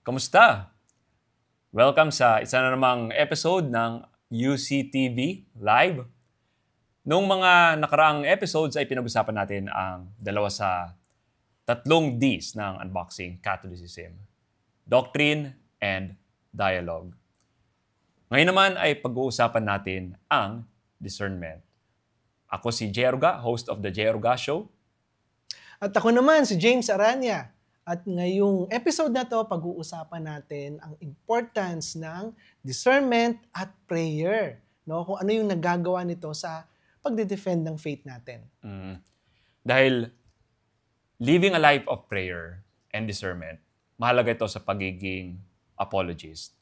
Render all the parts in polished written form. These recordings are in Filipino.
Kamusta? Welcome sa isa na namang episode ng UCTV Live. Noong mga nakaraang episodes ay pinag-usapan natin ang dalawa sa tatlong Ds ng Unboxing Catholicism: Doctrine and Dialogue. Ngayon naman ay pag-uusapan natin ang discernment. Ako si Jeroga, host of The Jeroga Show. At ako naman, si James Aranya. At ngayong episode na to, pag-uusapan natin ang importance ng discernment at prayer. No? Kung ano yung nagagawa nito sa pagde-defend ng faith natin. Dahil living a life of prayer and discernment, mahalaga ito sa pagiging apologist.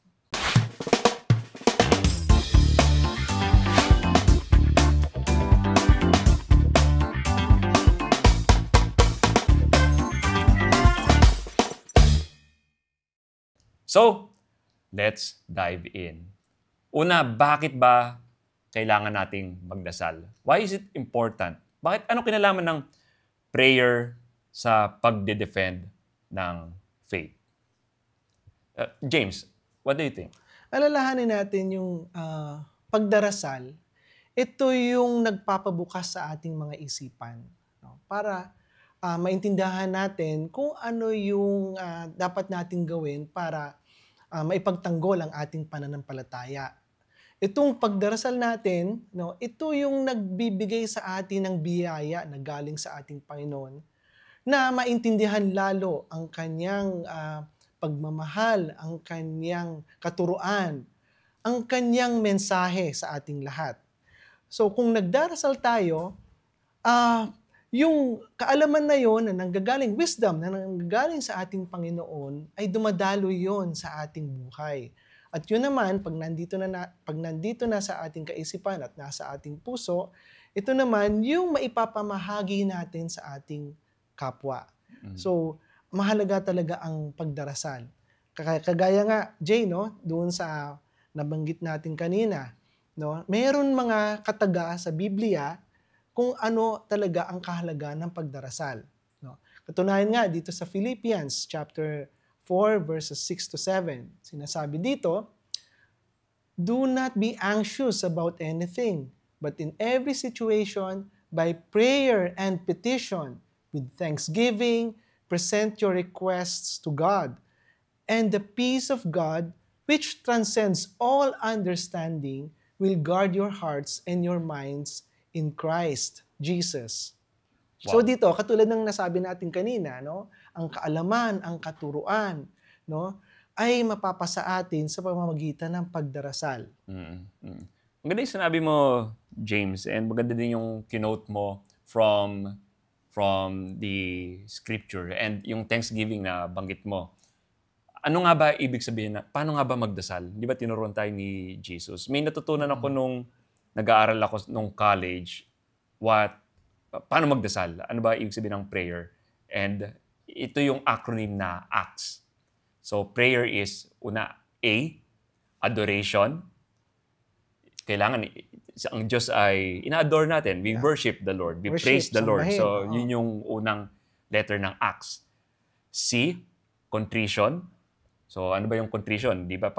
So, let's dive in. Una, bakit ba kailangan nating magdasal? Why is it important? Ano kinalaman ng prayer sa pagde-defend ng faith? James, what do you think? Alalahanin natin yung pagdarasal. Ito yung nagpapabukas sa ating mga isipan. No? Para maintindihan natin kung ano yung dapat nating gawin para maipagtanggol ang ating pananampalataya. Itong pagdarasal natin, no, ito yung nagbibigay sa atin ng biyaya na galing sa ating Panginoon na maintindihan lalo ang kanyang pagmamahal, ang kanyang katuruan, ang kanyang mensahe sa ating lahat. So kung nagdarasal tayo, yung kaalaman na yon na nanggagaling, wisdom na nanggagaling sa ating Panginoon ay dumadalo yon sa ating buhay. At yun naman, pag nandito na sa ating kaisipan at nasa ating puso, ito naman yung maipapamahagi natin sa ating kapwa. So, mahalaga talaga ang pagdarasal. Kagaya nga, Jay, no, doon sa nabanggit natin kanina, no, mayroon mga kataga sa Biblia kung ano talaga ang kahalagaan ng pagdarasal. No? Katunayan nga dito sa Philippians chapter 4 verses 6 to 7. Sinasabi dito, "Do not be anxious about anything, but in every situation, by prayer and petition, with thanksgiving, present your requests to God, and the peace of God, which transcends all understanding, will guard your hearts and your minds in Christ Jesus." Wow. So dito, katulad ng nasabi natin kanina, no, ang kaalaman, ang katuruan, no, ay mapapasa atin sa pamamagitan ng pagdarasal. Maganda yung sinabi mo, James, and maganda din yung kinote mo from the scripture and yung thanksgiving na banggit mo. Ano nga ba ibig sabihin paano nga ba magdasal? Di ba tinuruan tayo ni Jesus? May natutunan ako nung nag-aaral ako nung college, paano magdasal? Ano ba ibig sabihin ng prayer? And ito yung acronym na ACTS. So prayer is, una, A, adoration. Kailangan, ang Diyos ay ina-adore natin. We worship the Lord. We praise the Lord. So yun yung unang letter ng ACTS. C, contrition. So ano ba yung contrition? Di ba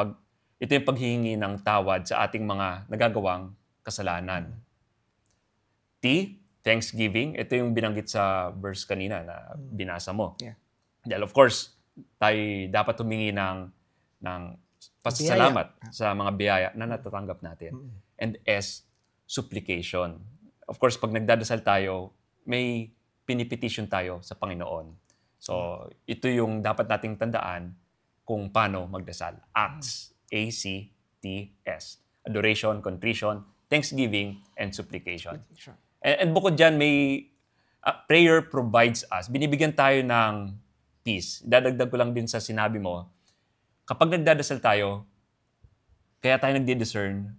ito yung paghihingi ng tawad sa ating mga nagagawang kasalanan. T, thanksgiving. Ito yung binanggit sa verse kanina na binasa mo. Yeah. Dahil of course, tayo dapat humingi ng pasasalamat sa mga biyaya na natatanggap natin. And S, supplication. Of course, pag nagdadasal tayo, may pinipetition tayo sa Panginoon. So, ito yung dapat nating tandaan kung paano magdasal. ACTS. A-C-T-S. Adoration, contrition, thanksgiving, and supplication. And bukod dyan, may prayer provides us. Binibigyan tayo ng peace. Dadagdag ko lang din sa sinabi mo, kapag nagdadasal tayo, kaya tayo nagdi-discern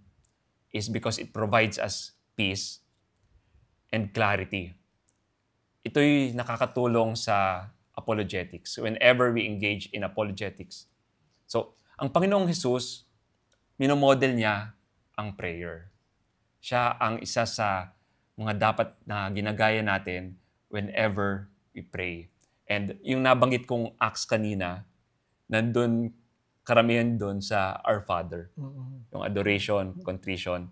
is because it provides us peace and clarity. Ito'y nakakatulong sa apologetics whenever we engage in apologetics. So, ang Panginoong Jesus, minomodel niya ang prayer. Siya ang isa sa mga dapat na ginagaya natin whenever we pray. And yung nabanggit kong acts kanina, nandun karamihan doon sa Our Father. Mm-mm. Yung adoration, contrition,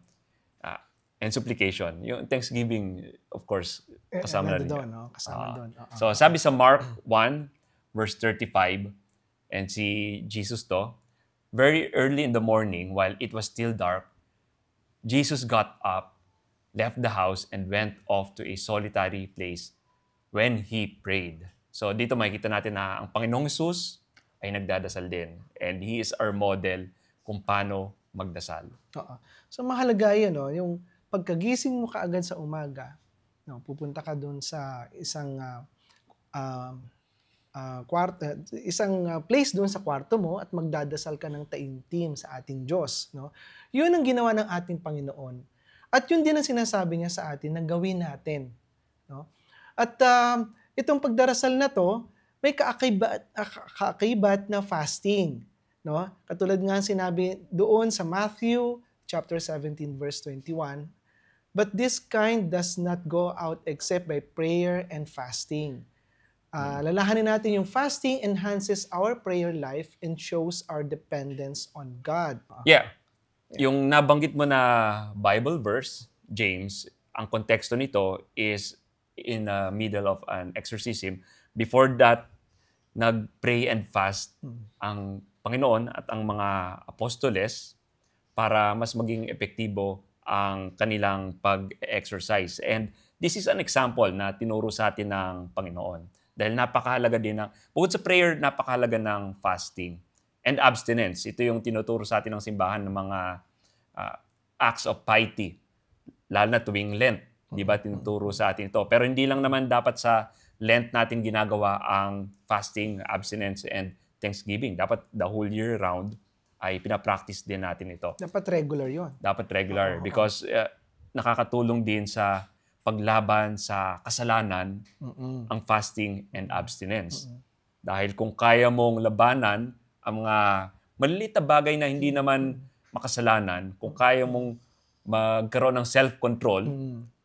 ah, and supplication. Yung thanksgiving, of course, kasama na rin Nandoon, yan. no? Kasama doon. Oo. So sabi sa Mark 1, verse 35, and si Jesus to, very early in the morning, while it was still dark, Jesus got up, left the house, and went off to a solitary place when he prayed. So dito makikita natin na ang Panginoong Hesus ay nagdadasal din. And He is our model kung paano magdasal. Oo. So mahalaga yun, no? Yung pagkagising mo kaagad sa umaga, no? Pupunta ka doon sa isang place doon sa kwarto mo at magdadasal ka ng taimtim sa ating Diyos, no? Yun ang ginawa ng ating Panginoon. At yun din ang sinasabi niya sa atin na gawin natin, no? At itong pagdarasal na to, may kaakibat na fasting, no? Katulad nga sinabi doon sa Matthew chapter 17 verse 21, but this kind does not go out except by prayer and fasting. Lalahanin natin yung fasting enhances our prayer life and shows our dependence on God. Yeah. Yung nabanggit mo na Bible verse, James, ang konteksto nito is in the middle of an exorcism. Before that, nag-pray and fast ang Panginoon at ang mga apostoles para mas maging epektibo ang kanilang pag-exercise. And this is an example na tinuro sa atin ng Panginoon. Dahil napakahalaga din bukod sa prayer, napakahalaga ng fasting and abstinence. Ito yung tinuturo sa atin ng simbahan ng mga acts of piety, lalo na tuwing Lent. Di ba tinuturo sa atin ito? Pero hindi lang naman dapat sa Lent natin ginagawa ang fasting, abstinence, and thanksgiving. Dapat the whole year round ay pinapractice din natin ito. Dapat regular yon. Dapat regular because nakakatulong din sa paglaban sa kasalanan ang fasting and abstinence. Dahil kung kaya mong labanan ang mga maliliit na bagay na hindi naman makasalanan, kung kaya mong magkaroon ng self-control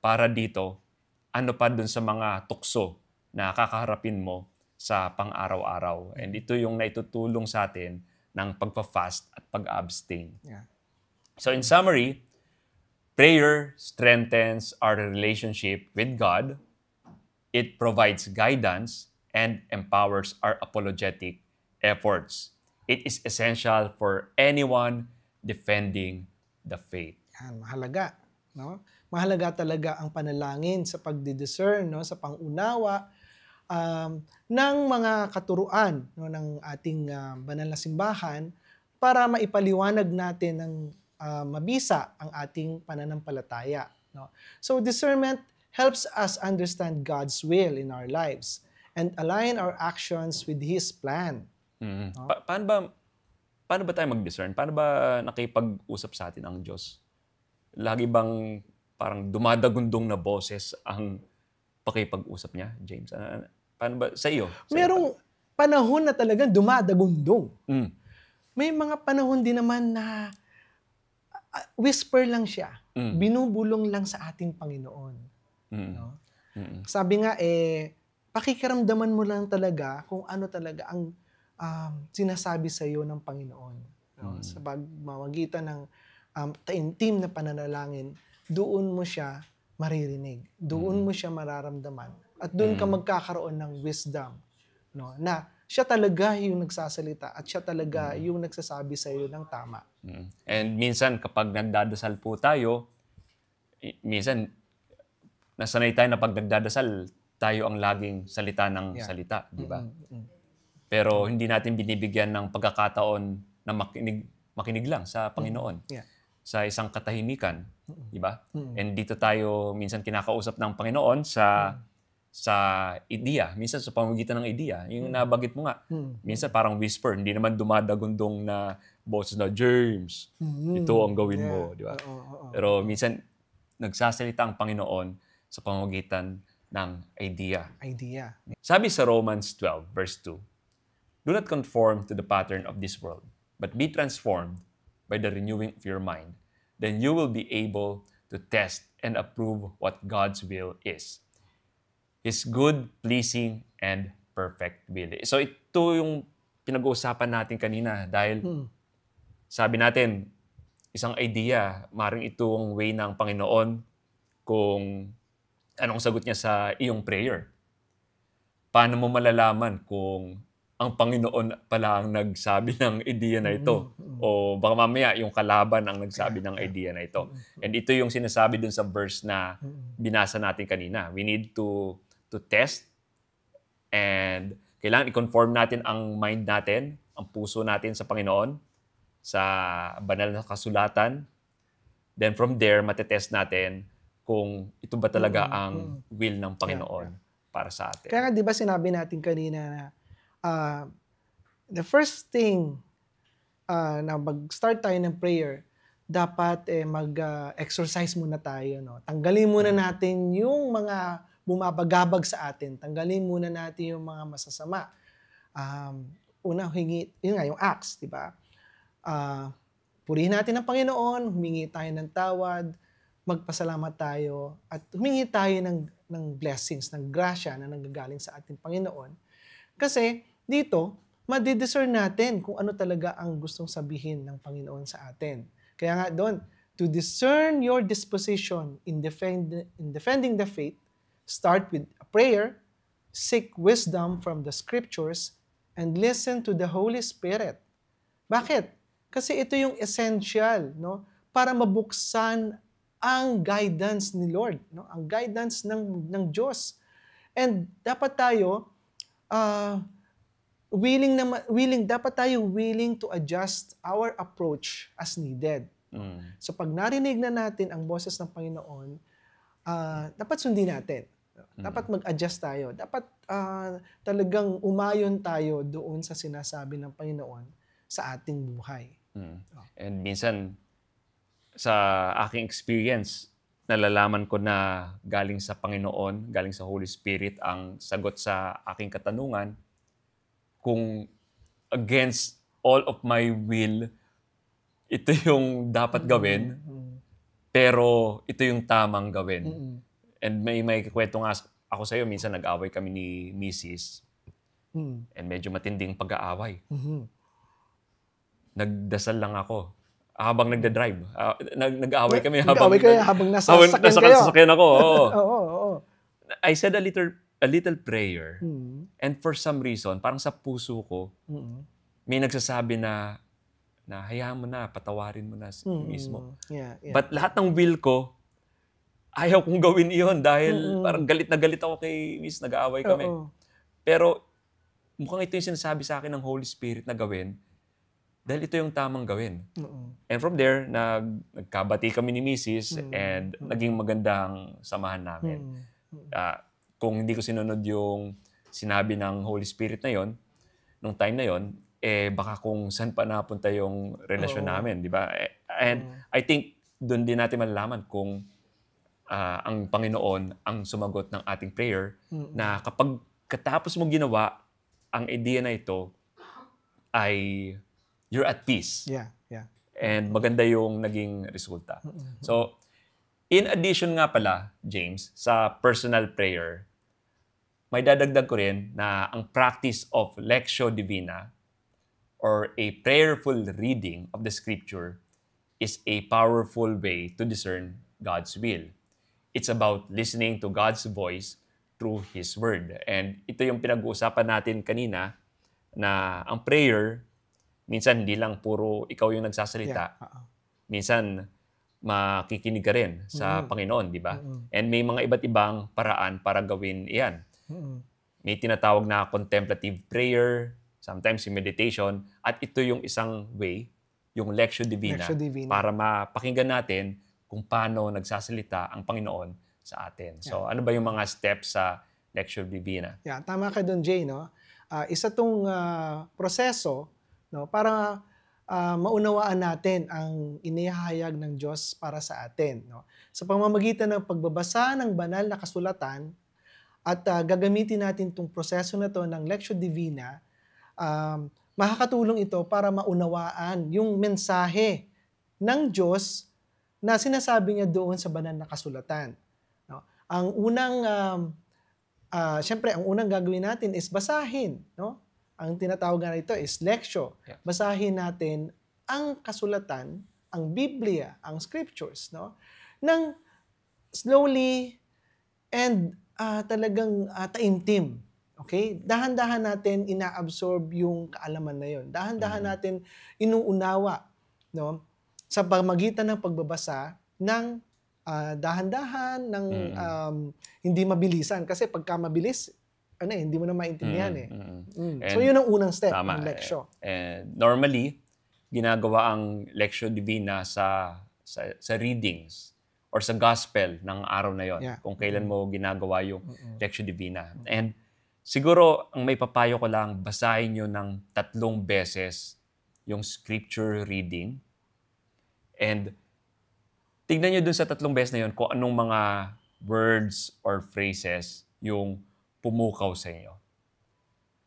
para dito, ano pa dun sa mga tukso na kakaharapin mo sa pang-araw-araw. And ito yung naitutulong sa atin ng pagpa-fast at pag-abstain. Yeah. So in summary, prayer strengthens our relationship with God. It provides guidance and empowers our apologetic efforts. It is essential for anyone defending the faith. Yan, mahalaga, no? Mahalaga talaga ang panalangin sa pagdi-discern, no, sa pangunawa ng mga katuruan, no, ng ating banal na simbahan para maipaliwanag natin ng mabisa ang ating pananampalataya, no? So discernment helps us understand God's will in our lives and align our actions with His plan. No? Paano ba tayo mag-discern? Paano ba nakipag-usap sa atin ang Diyos? Lagi bang parang dumadagundong na boses ang pakipag-usap niya, James? Paano ba sa iyo? Merong panahon na talagang dumadagundong. May mga panahon din naman na whisper lang siya. Binubulong lang sa ating Panginoon. No? Sabi nga, pakikiramdaman mo lang talaga kung ano talaga ang sinasabi sa iyo ng Panginoon. No? Sa pagmamagitan ng taimtim na pananalangin, doon mo siya maririnig. Doon mo siya mararamdaman. At doon ka magkakaroon ng wisdom. No? Na siya talaga yung nagsasalita at siya talaga yung nagsasabi sa iyo ng tama. And minsan kapag nagdadasal po tayo, minsan nasanay tayo na pag nagdadasal, tayo ang laging salita ng salita, di ba? Pero hindi natin binibigyan ng pagkakataon na makinig lang sa Panginoon. Sa isang katahimikan, di ba? And dito tayo minsan kinakausap ng Panginoon sa ideya, minsan sa pamamagitan ng ideya. Yung nabanggit mo nga, minsan parang whisper, hindi naman dumadagundong na boses na, James, ito ang gawin mo, di ba? Pero minsan, nagsasalita ang Panginoon sa pamamagitan ng idea. Sabi sa Romans 12, verse 2, do not conform to the pattern of this world, but be transformed by the renewing of your mind. Then you will be able to test and approve what God's will is. His good, pleasing, and perfect will. So ito yung pinag-uusapan natin kanina dahil Mm. sabi natin, isang idea, maring ito ang way ng Panginoon kung anong sagot niya sa iyong prayer. Paano mo malalaman kung ang Panginoon pala ang nagsabi ng idea na ito? O baka mamaya yung kalaban ang nagsabi ng idea na ito. And ito yung sinasabi dun sa verse na binasa natin kanina. We need to test and kailangan i-conform natin ang mind natin, ang puso natin sa Panginoon, sa banal na kasulatan. Then from there, matetest natin kung ito ba talaga ang will ng Panginoon para sa atin. Kaya nga, di ba sinabi natin kanina na the first thing na mag-start tayo ng prayer, dapat mag-exercise muna tayo. No? Tanggalin muna natin yung mga bumabagabag sa atin. Tanggalin muna natin yung mga masasama. Una, hingi, yun nga, yung acts, di ba? Purihin natin ang Panginoon, humingi tayo ng tawad, magpasalamat tayo, at humingi tayo ng blessings, ng grasya na nanggagaling sa ating Panginoon. Kasi dito, madidiscern natin kung ano talaga ang gustong sabihin ng Panginoon sa atin. Kaya nga doon, to discern your disposition in defending the faith, start with a prayer, seek wisdom from the scriptures, and listen to the Holy Spirit. Bakit? Kasi ito yung essential, no, para mabuksan ang guidance ni Lord, no, ang guidance ng Diyos. And dapat tayo dapat tayo willing to adjust our approach as needed. So pag narinig na natin ang boses ng Panginoon, dapat sundin natin. Dapat mag-adjust tayo. Dapat talagang umayon tayo doon sa sinasabi ng Panginoon sa ating buhay. And minsan, sa aking experience, nalalaman ko na galing sa Panginoon, galing sa Holy Spirit, ang sagot sa aking katanungan. Kung against all of my will, ito yung dapat gawin, pero ito yung tamang gawin. And may kwento nga ako sa'yo, minsan nag-away kami ni Mrs. And medyo matinding pag-aaway. Nagdasal lang ako. Habang nagda-drive. Nag-aaway kami habang nasa sasakyan ako. Oo. Oo. I said a little prayer. And for some reason, parang sa puso ko, may nagsasabi na hayaan mo na, patawarin mo na mismo. Yeah. But lahat ng will ko, ayaw kong gawin iyon dahil parang galit na galit ako kay Miss, nag-aaway kami. Pero mukhang ito yung sinasabi sa akin ng Holy Spirit na gawin dahil ito yung tamang gawin. And from there, nagkabati kami ni Mrs. And naging magandang samahan namin. Kung hindi ko sinunod yung sinabi ng Holy Spirit na yon, nung time na yon, baka kung saan pa napunta yung relasyon namin, di ba? And I think doon din natin malalaman kung ang Panginoon ang sumagot ng ating prayer na kapag katapos mo ginawa ang idea na ito, ay you're at peace. Yeah. And maganda yung naging resulta. So, in addition nga pala, James, sa personal prayer, may dadagdag ko rin na ang practice of Lectio Divina or a prayerful reading of the Scripture is a powerful way to discern God's will. It's about listening to God's voice through His Word. And ito yung pinag-uusapan natin kanina na ang prayer, minsan hindi lang puro ikaw yung nagsasalita. Minsan makikinig ka rin sa Panginoon, di ba? And may mga iba't ibang paraan para gawin iyan. May tinatawag na contemplative prayer, sometimes yung meditation, at ito yung isang way, yung Lectio Divina, para mapakinggan natin kung paano nagsasalita ang Panginoon sa atin. So, ano ba yung mga steps sa Lectio Divina? Yeah, tama ka doon, Jay, no? Isa tong proseso, no, para maunawaan natin ang inihahayag ng Diyos para sa atin, no? Sa pamamagitan ng pagbabasa ng banal na kasulatan at gagamitin natin itong proseso na to ng Lectio Divina, makakatulong ito para maunawaan yung mensahe ng Diyos na sinasabi niya doon sa banal na kasulatan. No? Ang unang, siyempre, ang unang gagawin natin is basahin, no? Ang tinatawag nga ito is leksyo. Yeah. Basahin natin ang kasulatan, ang Biblia, ang scriptures, no? Nang slowly and talagang taimtim. Okay? Dahan-dahan natin inaabsorb yung kaalaman na yun. Dahan-dahan natin inuunawa, no? Sa pamagitan ng pagbabasa ng dahan-dahan, ng hindi mabilisan. Kasi pagka mabilis, hindi mo na maintindihan eh. So yun ang unang step ng leksyo. And normally, ginagawa ang Lectio Divina sa readings or sa gospel ng araw na yon. Yeah. Kung kailan mo ginagawa yung Lectio Divina. And siguro, ang may papayo ko lang, basahin nyo ng 3 beses yung scripture reading. And tignan nyo dun sa 3 beses na yun kung anong mga words or phrases yung pumukaw sa inyo.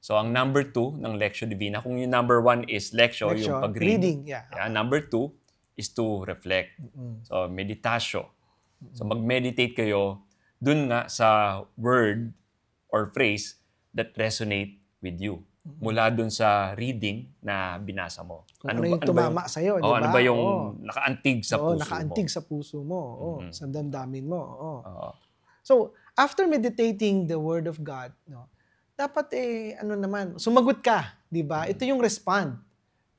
So, ang number 2 ng Lectio Divina, kung yung number 1 is Lectio, yung pag-reading. Yeah. Number 2 is to reflect. So, meditasyo. So, mag-meditate kayo dun nga sa word or phrase that resonate with you. Mula dun sa reading na binasa mo. Kung ano yung tumama sa'yo, di ba? Ano ba yung nakaantig sa puso mo? Nakaantig sa puso mo. Sa damdamin mo. So, after meditating the Word of God, no, dapat sumagot ka, di ba? Ito yung respond.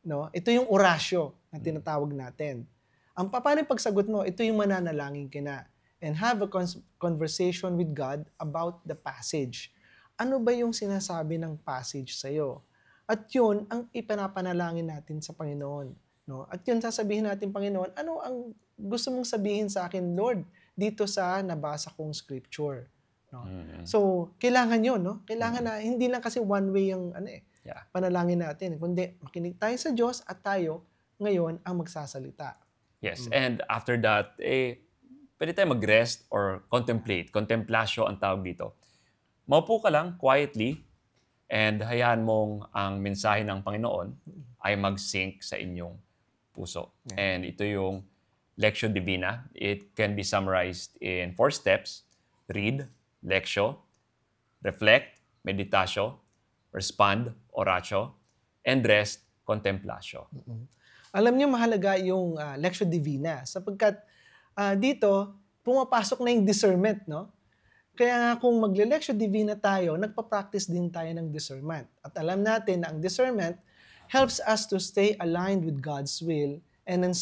No? Ito yung orasyo na tinatawag natin. Paano yung pagsagot mo? Ito yung mananalangin ka na. And have a conversation with God about the passage. Ano ba yung sinasabi ng passage sa'yo? At yun ang ipanapanalangin natin sa Panginoon. No? At yun sasabihin natin, Panginoon, ano ang gusto mong sabihin sa akin, Lord, dito sa nabasa kong scripture? No? So, kailangan yun. No? Kailangan na, hindi lang kasi one way yung panalangin natin. Kundi makinig tayo sa Diyos at tayo ngayon ang magsasalita. Yes, and after that, pwede tayo mag-rest or contemplate. Contemplatio ang tawag dito. Maupo ka lang quietly and hayaan mong ang mensahe ng Panginoon ay mag-sync sa inyong puso. And ito yung Lectio Divina. It can be summarized in 4 steps. Read, lectio, reflect, meditatio, respond, oratio, and rest, contemplatio. Alam niyo, mahalaga yung Lectio Divina sapagkat dito, pumapasok na yung discernment, no? Kaya nga kung magle-Lectio Divina tayo, nagpa-practice din tayo ng discernment. At alam natin na ang discernment helps us to stay aligned with God's will and then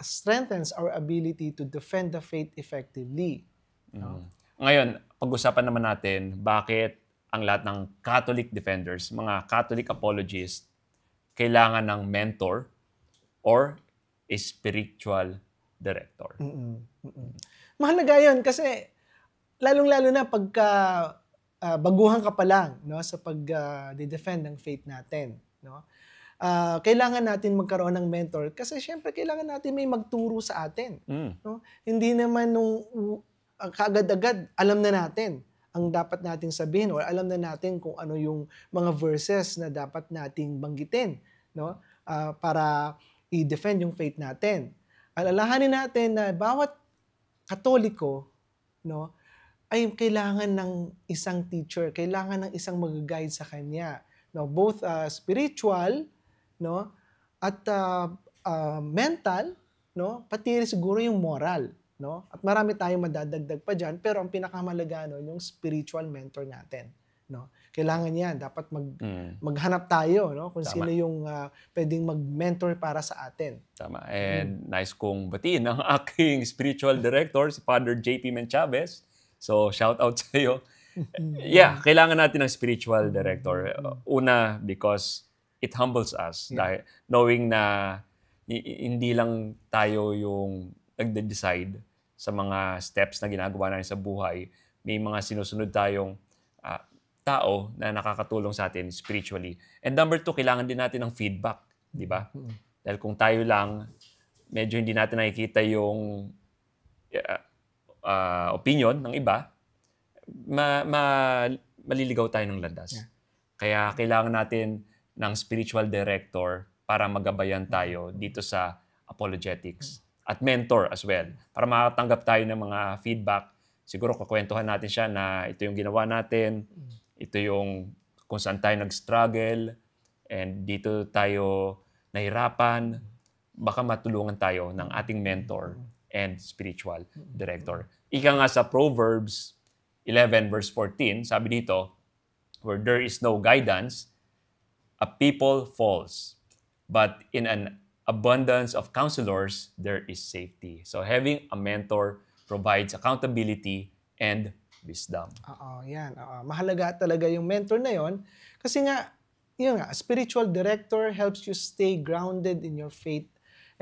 strengthens our ability to defend the faith effectively. No? Ngayon, pag-usapan naman natin bakit ang lahat ng Catholic defenders, mga Catholic apologists, kailangan ng mentor or a spiritual director. Mahalaga yun kasi lalong-lalo na pagka baguhan ka pa lang, no, sa pag-defend ng faith natin. No? Kailangan natin magkaroon ng mentor kasi syempre kailangan natin may magturo sa atin. No? Hindi naman nung kaagad-agad alam na natin ang dapat nating sabihin or alam na natin kung ano yung mga verses na dapat nating banggitin, no? Para i-defend yung faith natin. Alalahanin natin na bawat Katoliko, no, ay kailangan ng isang teacher, kailangan ng isang mag-guide sa kanya, no, both spiritual, no, at mental, no, pati siguro yung moral, no. At marami tayong madadagdag pa diyan, pero ang pinakamahalaga no, yung spiritual mentor natin, no. Kailangan 'yan, dapat maghanap tayo, no, kung sino yung pwedeng mag-mentor para sa atin. Tama. And nice kong batiin ang aking spiritual director, si Father JP Menchavez. So, shout out sa iyo. Yeah, kailangan natin ng spiritual director. Una, because it humbles us. Dahil knowing na hindi lang tayo yung nagde-decide sa mga steps na ginagawa natin sa buhay. May mga sinusunod tayong tao na nakakatulong sa atin spiritually. And number 2, kailangan din natin ng feedback. Di ba? Dahil kung tayo lang, medyo hindi natin nakikita yung opinion ng iba, maliligaw tayo ng landas. Kaya kailangan natin ng spiritual director para magabayan tayo dito sa apologetics. At mentor as well. Para makatanggap tayo ng mga feedback. Siguro kakwentuhan natin siya na ito yung ginawa natin, ito yung kung saan tayo nag-struggle, and dito tayo nahirapan, baka matulungan tayo ng ating mentor and spiritual director. Ika nga sa Proverbs 11 verse 14, sabi dito, where there is no guidance, a people falls. But in an abundance of counselors, there is safety. So having a mentor provides accountability and wisdom. Oo, yan. Oo. Mahalaga talaga yung mentor na yon kasi nga, yun nga, spiritual director helps you stay grounded in your faith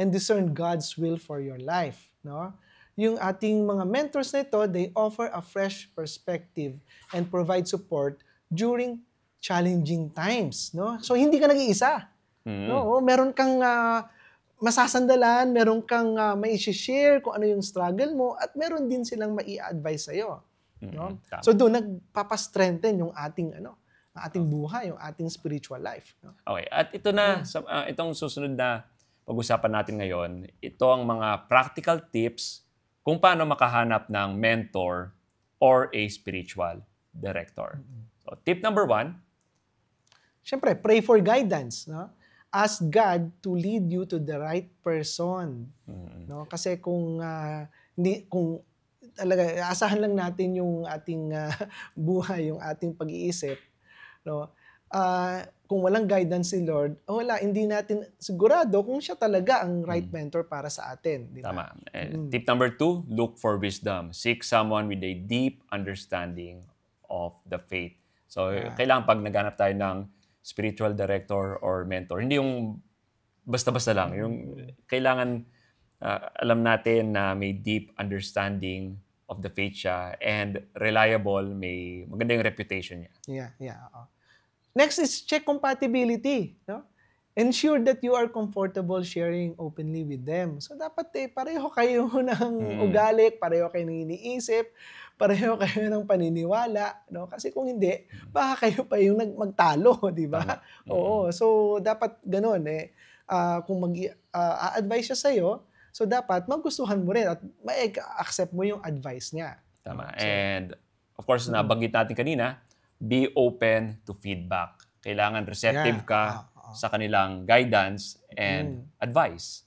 and discern God's will for your life. No? Yung ating mga mentors na ito, they offer a fresh perspective and provide support during challenging times. No? So, hindi ka nag-iisa. No? Meron kang masasandalan, meron kang mai-share kung ano yung struggle mo, at meron din silang mai-advise sa'yo. No? So, doon nagpapastrengthen yung ating ating buhay, yung ating spiritual life. No? Okay, at ito na, itong susunod na pag-usapan natin ngayon, ito ang mga practical tips kung paano makahanap ng mentor or a spiritual director. So, tip number 1. Siyempre, pray for guidance. No? Ask God to lead you to the right person. No? Kasi kung talaga asahan lang natin yung ating buhay, yung ating pag-iisip, no? Kung walang guidance si Lord, hindi natin sigurado kung siya talaga ang right mentor para sa atin. Di ba? Tama. Tip number 2, look for wisdom. Seek someone with a deep understanding of the faith. So, kailangan pag naghanap tayo ng spiritual director or mentor, hindi yung basta-basta lang. Yung kailangan alam natin na may deep understanding of the faith siya and reliable, may maganda yung reputation niya. Yeah. Next is check compatibility. No? Ensure that you are comfortable sharing openly with them. So dapat pareho kayo ng ugali, pareho kayo ng iniisip, pareho kayo ng paniniwala. No? Kasi kung hindi, baka kayo pa yung magtalo, di ba? Oo. So dapat ganun. Kung mag-a-advise siya sa'yo, so dapat magustuhan mo rin at ma-accept mo yung advice niya. Tama. So, and of course, nabanggit natin kanina, be open to feedback. Kailangan receptive ka sa kanilang guidance and advice.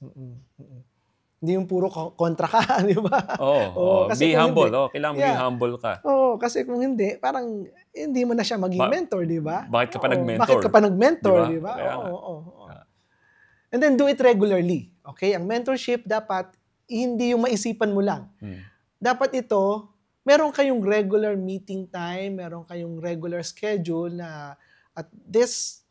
Hindi yung puro kontra ka, di ba? Oo. Be humble. Kailangan maging humble ka. Oo, kasi kung hindi, parang hindi mo na siya maging mentor, di ba? Bakit ka pa nag-mentor? Bakit ka pa nag-mentor, di ba? Oo. And then do it regularly. Okay? Ang mentorship dapat hindi yung maisipan mo lang. Dapat ito, meron kayong regular meeting time, meron kayong regular schedule na at this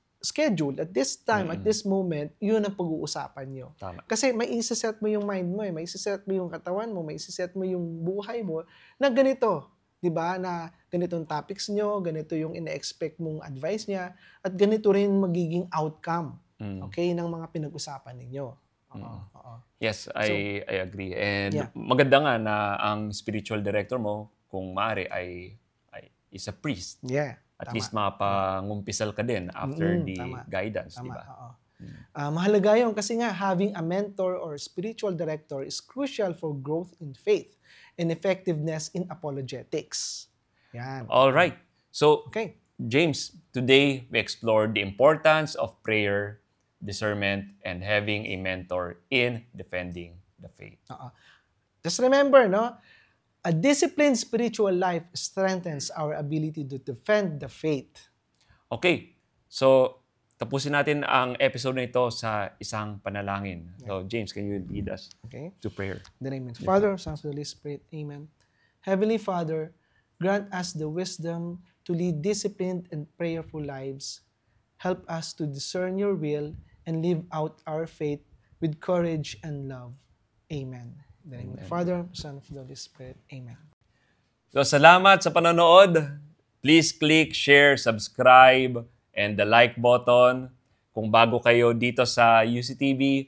time, at this moment, yun ang pag-uusapan nyo. Tama. Kasi may isa-set mo yung mind mo, may isa-set mo yung katawan mo, may isa-set mo yung buhay mo na ganito. Diba? Na ganitong topics nyo, ganito yung ina-expect mong advice niya, at ganito rin magiging outcome ng mga pinag-usapan ninyo. Yes, I agree. And maganda nga na ang spiritual director mo, kung maaari, ay is a priest. Yeah. At least mapangumpisal ka din after the guidance, di ba? Mahalaga yun kasi nga having a mentor or spiritual director is crucial for growth in faith and effectiveness in apologetics. Yan. All right. So, James, today we explored the importance of prayer, discernment, and having a mentor in defending the faith. Just remember, a disciplined spiritual life strengthens our ability to defend the faith. Okay. So, tapusin natin ang episode na ito sa isang panalangin. So, James, can you lead us to prayer? In the name of the Father, Son, and Holy Spirit. Amen. Heavenly Father, grant us the wisdom to lead disciplined and prayerful lives. Help us to discern your will and live out our faith with courage and love. Amen. In the name of the Father, Son, and Holy Spirit. Amen. So, salamat sa panonood. Please click, share, subscribe, and the like button. Kung bago kayo dito sa UCTV,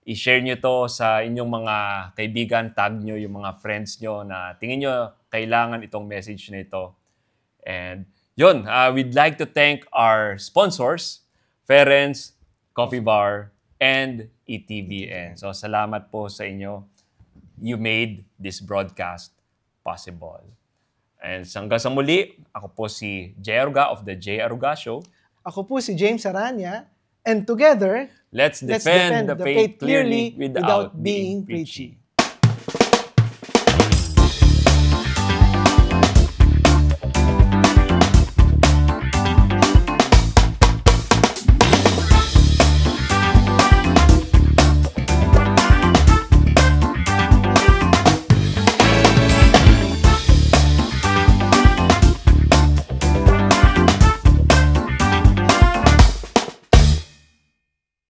i-share nyo to sa inyong mga kaibigan, tag nyo yung mga friends nyo na tingin nyo kailangan itong message na ito. And yun, we'd like to thank our sponsors, Ferens, Coffee Bar, and ETVN. So, salamat po sa inyo. You made this broadcast possible. And hanggang sa muli, ako po si Jay Aruga of The Jay Aruga Show. Ako po si James Aranya, and together, Let's defend the faith clearly without being preachy.